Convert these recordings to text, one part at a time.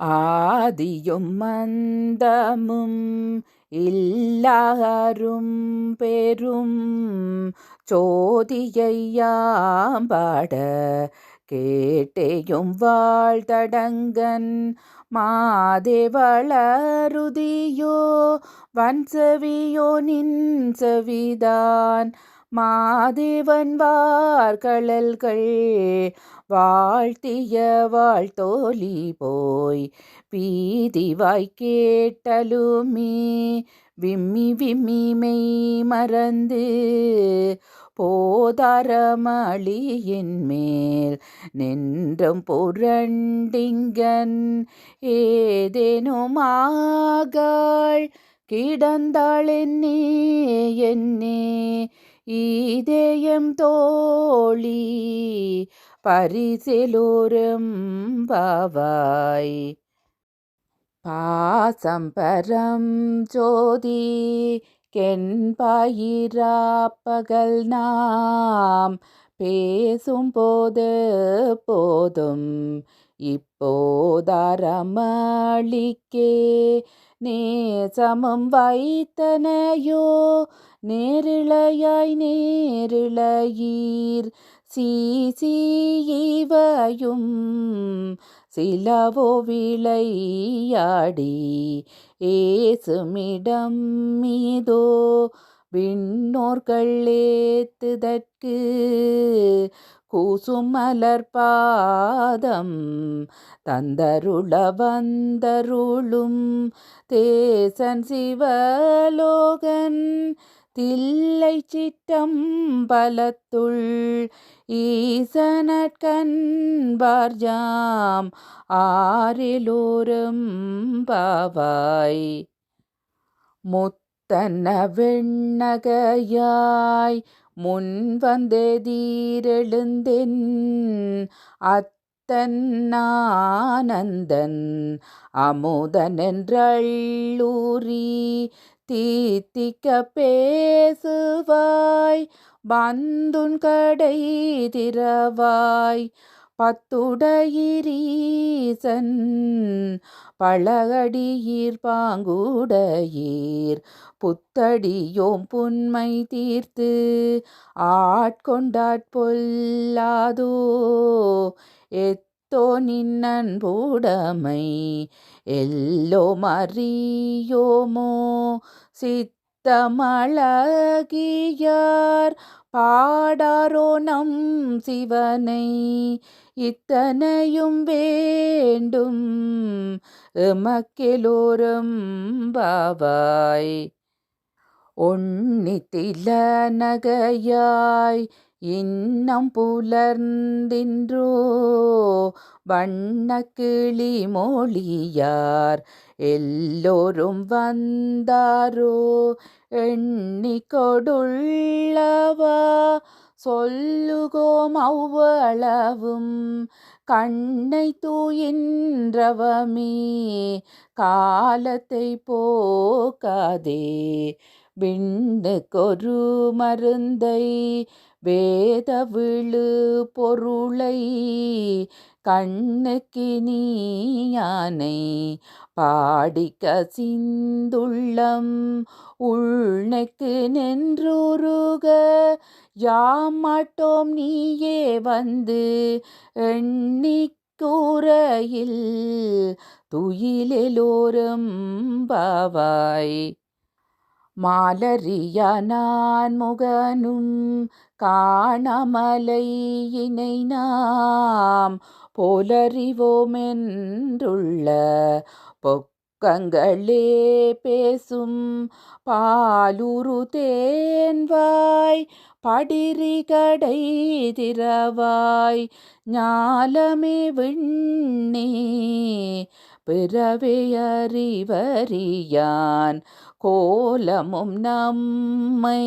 ஆதியும் மந்தமும் இல்லாரும் பெரும் சோதியையாம் பாட கேட்டேயும் வாழ்த்தடங்கன் மாதேவளருதியோ வன்சவியோ நின் செவிதான் மாதேவன் வார்கழல்கள் வாழ்த்திய வாழ்த்தோலி போய் பீதிவாய் கேட்டலுமே விம்மி விம்மி மெய் மறந்து போதாரமளியின் மேல் நின்றும் புரண்டிங்கன் ஏதேனும் ஆகாள் கிடந்தாள் என்னே இதயம் தோழி பரிசிலோரும் பாவாய் பாசம்பரம் ஜோதி கெண்பாயிராப்பகல் நாம் பேசும் போது போதும் இப்போதாரமளிக்கே நேசமும் வைத்தனையோ நேரிழையாய் நேரிழையீர் சீசியையும் சிலவோ விளையாடி ஏசுமிடம் மீதோ விண்ணோர்கள் ஏத்துதற்கு கூசும் மலர்பாதம் தந்தருள வந்தருளும் தேசன் சிவலோகன் தில்லை சிற்றம்பலத்துள் ஈசனற்கண்பார்ஜாம் ஆரிலோரும் பாவாய் முத்தன்ன வெண்ணகையாய் முன் வந்தெதிரெழுந்தென் அத்தன் ஆனந்தன் அமுதன் என்றள்ளூரி தீத்திக்க பேசுவாய் பந்துன் கடை திறவாய் பத்துடையீரீசன் பழகடியீர் பாங்குடையீர் புத்தடியோம் புன்மை தீர்த்து ஆட்கொண்டாட்பொல்லாதோ எத்தோ நின்னன்புடைமை எல்லோ மறியோமோ சித்தமழகியார் பாடாரோ நம் சிவனை இத்தனையும் வேண்டும் எமக்கெலோரும் பாவாய் ஒன்னித்தில நகையாய் இன்னம் புலர்ந்தின்றோ வண்ணக்கிளி மொழியார் எல்லோரும் வந்தாரோ எண்ணிக்கொடுள்ளவா சொல்லுகோம் அவ்வளவும் கண்ணை தூயின்றவமே காலத்தை போக்காதே விண்ணுக்கொரு மருந்தை வேத விழு பொருளை கண்ணுக்கு நீ யானை பாடிக்க சிந்துள்ளம் உள்நெக்கு நின்றுருக யாமாட்டோம் நீயே வந்து எண்ணிக்கூரையில் துயிலெலோரும் பாவாய் மாலரியா நான் முகனும் காணமலை இணை நாம் போலறிவோமென்றுள்ள பொக்கங்களே பேசும் பாலுரு தேன்வாய் படிரி கடை திறவாய் ஞாலமே விண்ணே பிறவே அறிவறியான் கோலமும் நம்மை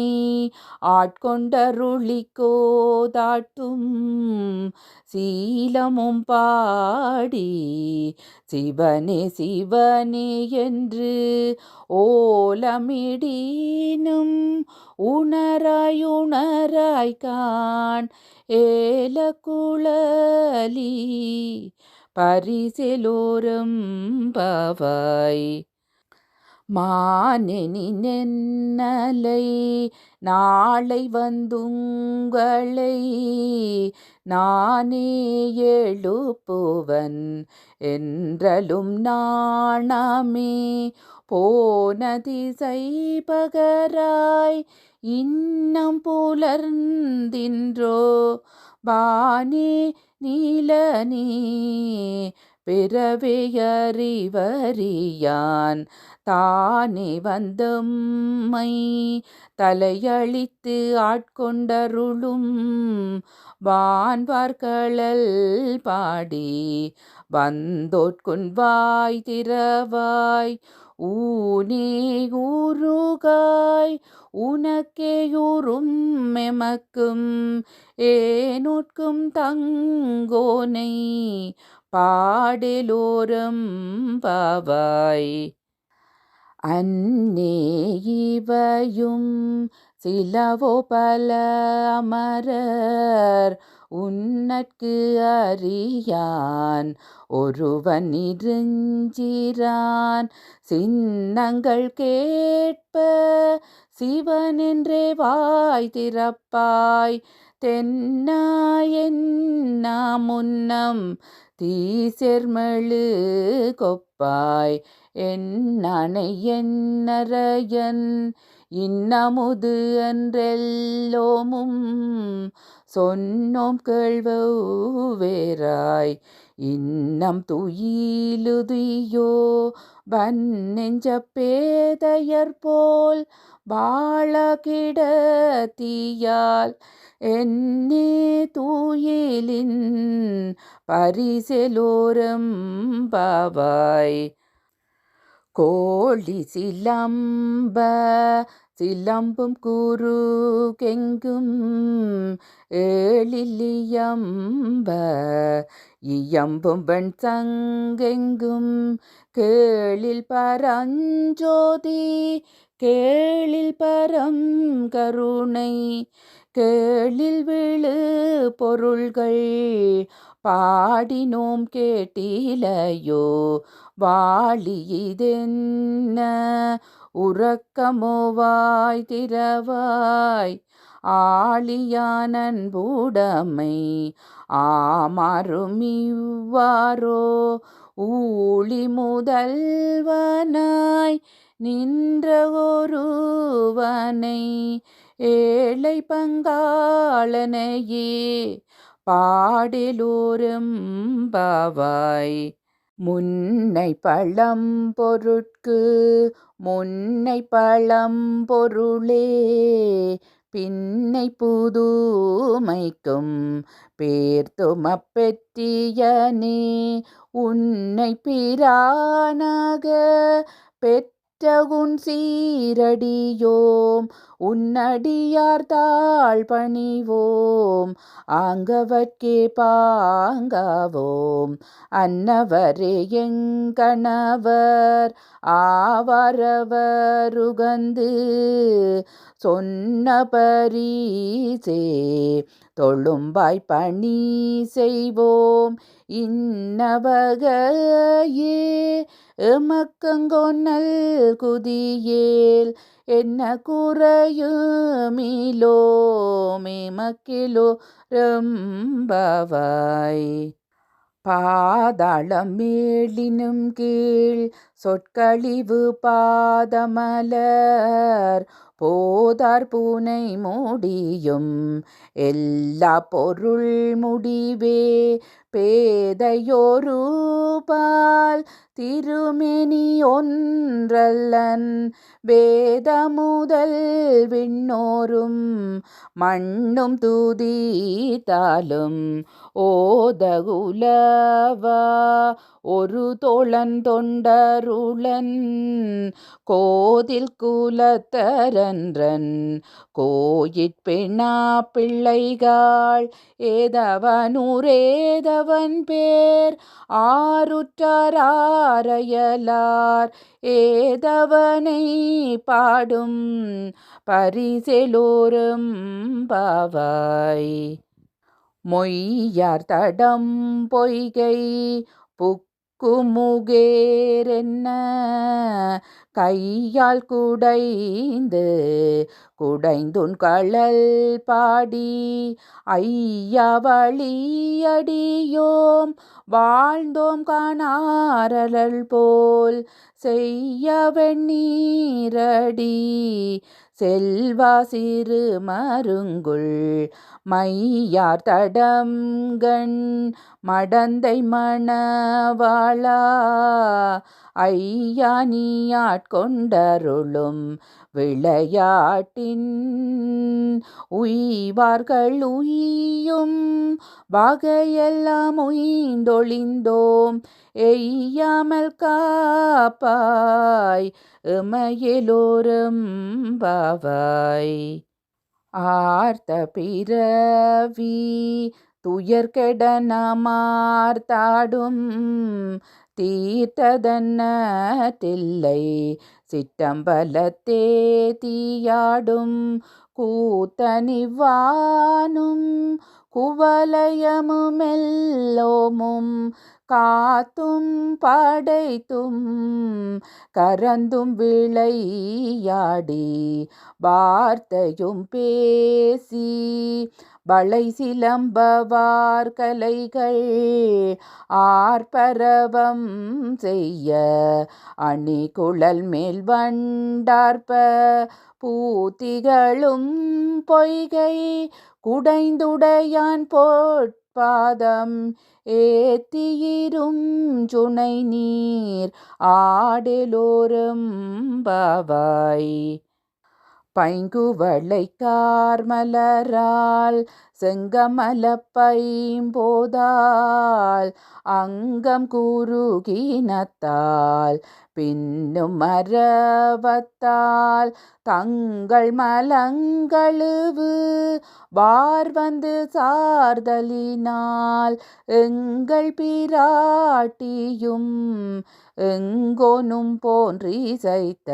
ஆட்கொண்டருளிக்கோதாட்டும் சீலமும் பாடி சிவனே சிவனே என்று ஓலமிடீனும் உணராய் காண் ஏலகுழலி பரிசெலோரும் பாவாய். மானெனி நென்னலை நாளை வந்துங்களை நானே எழுப்புவன் என்றலும் நாணமே போன திசை பகராய் இன்னம் புலர்ந்தின்றோ வானே நீலனே பிறவையறிவறியான் தானே வந்தம்மை தலையளித்து ஆட்கொண்டருளும் வான்வார்கழல் பாடி வந்தோட்குன்வாய் திறவாய் ஊனே ஊருகாய் உனக்கேயுறும் எமக்கும் ஏனோட்கும் தங்கோனை பாடலோரம் பாவாய். அன்னே இவையும் சிலவோ பல அமரர் உன்னற்கு அறியான் ஒருவன் இருஞ்சிரான் சின்னங்கள் கேட்ப சிவனென்றே வாய் திறப்பாய் தென்னாயென்னா முன்னம் தீசெர்மெழு கொப்பாய் என்னனை என்னரையன் இன்னமுது என்றெல்லோமும் சொன்னோம் கேள்வவேராய் இன்னம் துயிலுதியோ வன்னெஞ்ச பேதையர் போல் வாழ கிடத்தியால் என்னே தூயிலின் பரிசெலோரம் பாவாய். கோழி சிலம்ப சிலம்பும் குருகெங்கும் ஏழிலியம்ப இயம்பும் வெண் சங்கெங்கும் கேளில் பரஞ்சோதி கேளில் பரம் கருணை கேளில் விழு பொருள்கள் பாடினோம் கேட்டிலையோ வாழி இதென்ன உறக்கமோவாய் திறவாய் ஆழியான் அன்புடைமை ஆமாறும் இவ்வாறோ ஊழி முதல்வனாய் நின்ற ஒருவனை ஏழை பங்காளனையே பாடலோரும் பாவாய். முன்னை பழம் பொருட்கு முன்னை பழம் பொருளே பின்னை புதுமைக்கும் பேர்த்துமப் பெற்றியனே உன்னை பிரானாக பெற்றகுன் சீரடியோம் உன்னடியார் தாழ் பணிவோம் ஆங்கவர்க்கே பாங்காவோம் அன்னவரே எங்கணவர் ஆவாரவருகந்து சொன்ன பரிசே தொழும்பாய் பணி செய்வோம் இன்னவகையே எமக்கங்கொன்னல் குதியேல் என்ன குறையுமிலோ மேமக்கிலோ ரம்பாவாய். பாதாளம் மேலினும் கீழ் சொற்கழிவு பாதமலர் போதார் பூனை முடியும் எல்லா பொருள் முடிவே பேதையோரு பால் திருமேனி ஒன்றல்லன் வேத முதல் விண்ணோரும் மண்ணும் துதித்தாலும் ஓதகுலவா ஒரு தோழன் தொண்டருளன் கோதில் குலத்தரன்றன் கோயிற்பெணா பிள்ளைகாள் ஏதவனூரேதவன் பேர் ஆருற்றாரையலார் ஏதவனை பாடும் பரிசெலோரும் பாவாய். மொய்யார் தடம் பொய்கை புக்குமுகேரென்ன கையால் குடைந்துன் கழல் பாடி ஐயா வழியடியோம் வாழ்ந்தோம் காணாரலல் போல் செய்ய வெண்ணீரடி செல்வா சிறு மருங்குல் மையார் தடம்கண் மடந்தை மணவாளா ஐயா நீ ஆட்கொண்டருளும் விளையாட்டின் உய்வார்கள் உய்யும் வகையெல்லாம் உய்ந்தொழிந்தோம் எய்யாமல் காப்பாய் எமையெலோரும் பாவாய். ஆர்த்த பிறவி துயர்கெட நமார்த்தாடும் தீர்த்ததன்ன தில்லை சிற்றம்பலத்தே தீயாடும் கூத்தனிவானும் குவலயமுமெல்லோமும் காத்தும் படைத்தும் கரந்தும் விளையாடி வார்த்தையும் பேசி வளை சிலம்பவார் கலைகள் ஆர்ப்பரவம் செய்ய அணி குழல் மேல் வண்டார்ப்ப பூத்திகளும் பொய்கை குடைந்துடையான் பொற்பாதம் ஏத்தியிரும் சுனை நீர் ஆடெலோரும் பாவாய். பைங்குவளை கார்மலரால் செங்கமலப் பைம்போதால் அங்கம் குறுகினத்தால் பின்னும் மரவத்தால் தங்கள் மலங்கழுவு வார்வந்து சார்தலினால் எங்கள் பிராட்டியும் எங்கோனும் போன்றிசைத்த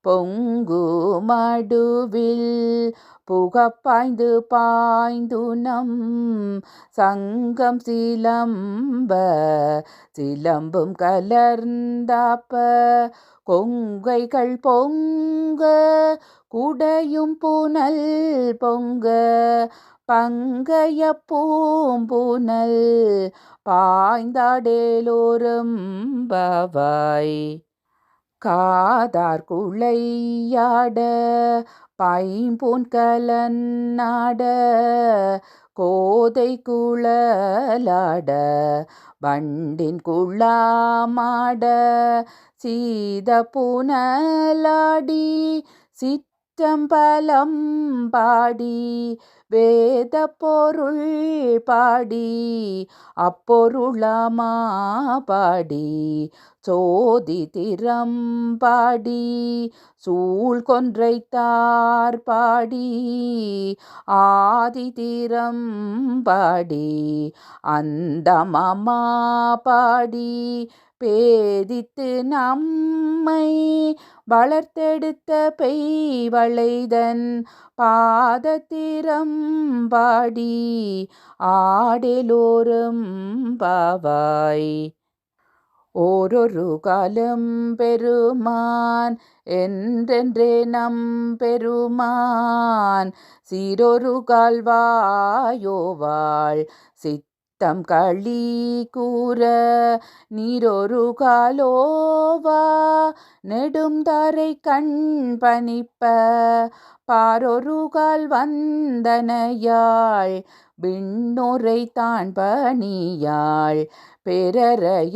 பொங்கு மடுவில் புகப்பாய்ந்து பாய்ந்துனம் சங்கம் சிலம்பும் கலர்ந்தாப்ப கொங்கைகள் பொங்க குடையும் புனல் பொங்க பங்கைய பூம்புனல் பாய்ந்தாடேலோரும் பாவாய். காதார் குழையாட பைம்பூன் கலன்னாட கோதை குழலாட வண்டின் குழாமாட சீத புனலாடி சிற்றம்பலம் பாடி வேத பொருள் பாடி அப்பொருளமா பாடி சோதி திறம் பாடி சூழ் கொன்றைத்தார் பாடி ஆதி திறம் பாடி அந்தமமா பாடி பேதித்து நம்மை வளர்த்தெடுத்த பெய்வளைதன் பாதத்திரம் பாடி ஆடெலோரும் பாவாய். ஓரொரு காலம் பெருமான் என்றென்றே நம் பெருமான் சீரொரு கால்வாயோவாள் சித்தம் களி கூற நீரொரு காலோவா நெடும் தாரை கண் பனிப்ப பாரொரு கால் வந்தனையாள் விண்ணுரை தான் பணியாள் பெரரையற்கிங்கனே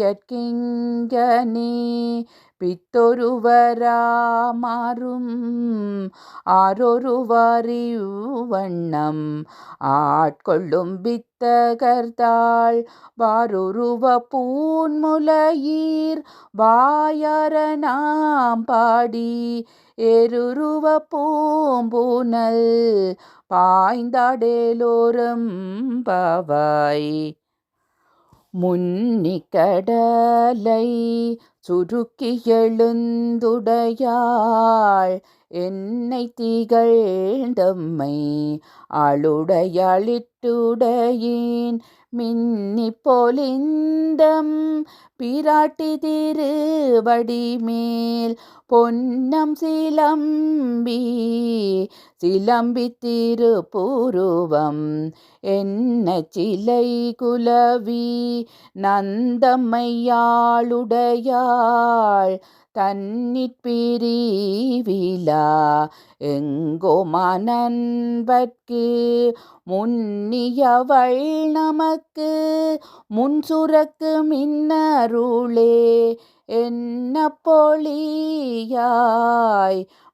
பித்தொருவராமாறும் ஆரொருவரிவண்ணம் ஆட்கொள்ளும் வித்தகர்த்தாள் வாருருவ பூன்முலையீர் வாயார நாம் பாடி ஏருருவ பூம்புனல் பாய்ந்தாடேலோரும் பாவாய். முன்னிக்கடலை சுருக்கி எழுந்துடையாள் என்னை திகழ்ந்தம்மை ஆளுடையாளிட்டுடையேன் மின்னிப் பொலிந்தம் பிராட்டி திருவடி மேல் பொன்னம் சிலம்பித் திருப்புருவம் என்ன சிலை குலவி நந்தம்மையாளுடையாள் தன்னிற் பிரிவிலா எங்கோமனன்பர்க்கு முன்னியவள் நமக்கு முன்சுரக்கு மின்னருளே என்ன பொழியாய்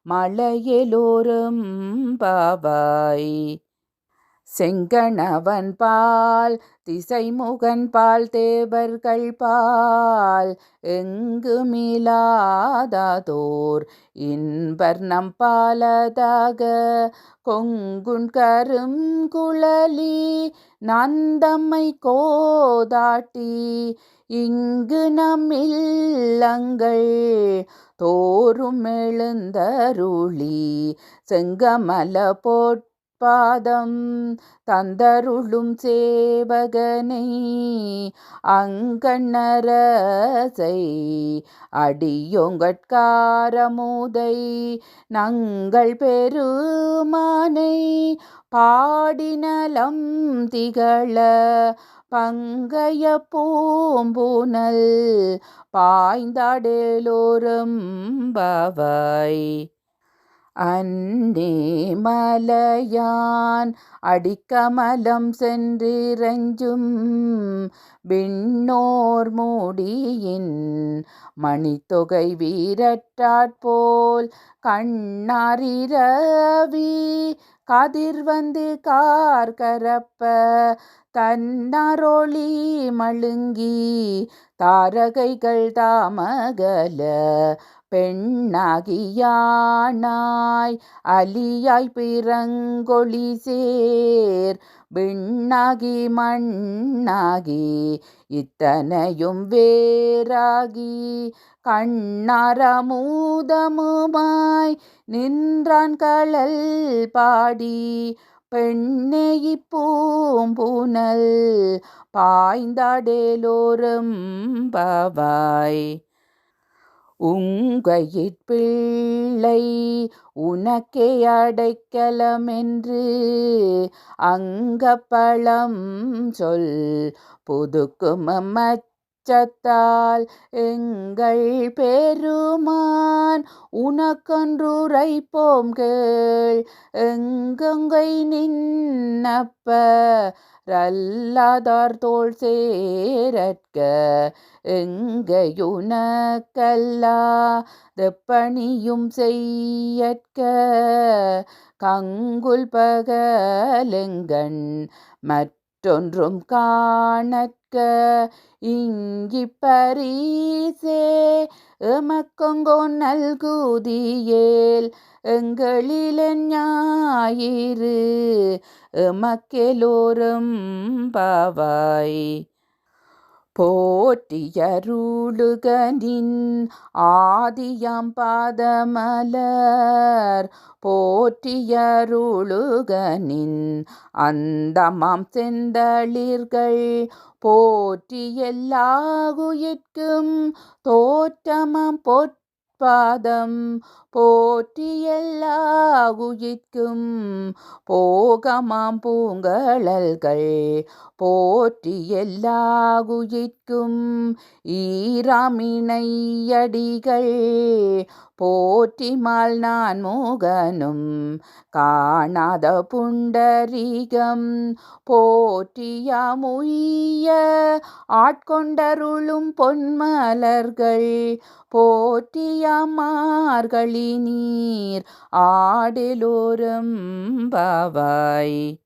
மலையெலோரும் பாவாய். செங்கணவன் பால் திசைமுகன் பால் தேவர்கள் பால் எங்குமிலாததோர் இன்பர் நம் பாலதாக கொங்குண் கருங்குழலி நந்தம்மை கோதாட்டி இங்கு நம்மில்லங்கள் தோறும் எழுந்தருளி செங்கமல பாதம் தந்தருளும் சேவகனை அங்கண்ணரசை அடியோங்கட்காரமுதை நங்கள் பெருமானை பாடினலம் திகழ பங்கய பூம்புனல் பாய்ந்தாடேலோரும் பாவாய். அன்னே மலையான் அடிக்கமலம் சென்றிரஞ்சும் விண்ணோர் மூடியின் மணித்தொகை வீரற்றாற்போல் கண்ணாரிரவி கதிர்வந்து கார்கரப்ப தன்னரொளி மழுங்கி தாரகைகள் தாமகல பெண்ணாகியானாய் அலியாய் பிறங்கொழி சேர் விண்ணாகி மண்ணாகி இத்தனையும் வேறாகி கண்ணாரமூதமுமாய் நின்றான் கழல் பாடி பெண்ணே இப்பூம்புனல் பாய்ந்தாடேலோரும் பாவாய். உங்கையிற் பிள்ளை உனக்கே அடைக்கலமென்று அங்கப்பழம் சொல் புதுக்கும் அச்சத்தால் எங்கள் பெருமான் உனக்கொன்றுரைப்போம் கேள் எங்கொங்கை நின்னப்ப ரல்லாதார் தோள் சேரற்க எங்கையுனக்கல்லா தெப்பணியும் செய்யற்க கங்குல் பகலெங்கண் மற்றொன்றும் காணற்க இங்கிப்பரீசே எமக்கொங்கோ நல்குதியேல் எங்களிலென் ஞாயிறு எமக்கெலோரும் பாவாய். போற்றியருளுகனின் ஆதியாம் பாதமலர் போற்றியருளுகனின் அந்தமாம் செந்தளிர்கள் போற்றி எல்லாகுயிர்க்கும் தோற்றமாம் பாதம் போற்றி எல்லாகுயிர்க்கும் போகமாம் பூங்கழல்கள் போற்றி எல்லாகுயிர்க்கும் ஈராமிணையடிகள் போற்றி மால் நான் மோகனும் காணாத புண்டரீகம் போற்றியாமுய்ய ஆட்கொண்டருளும் பொன்மலர்கள் போற்றியாமார்களி நீர் ஆடெலோரும் பாவாய்.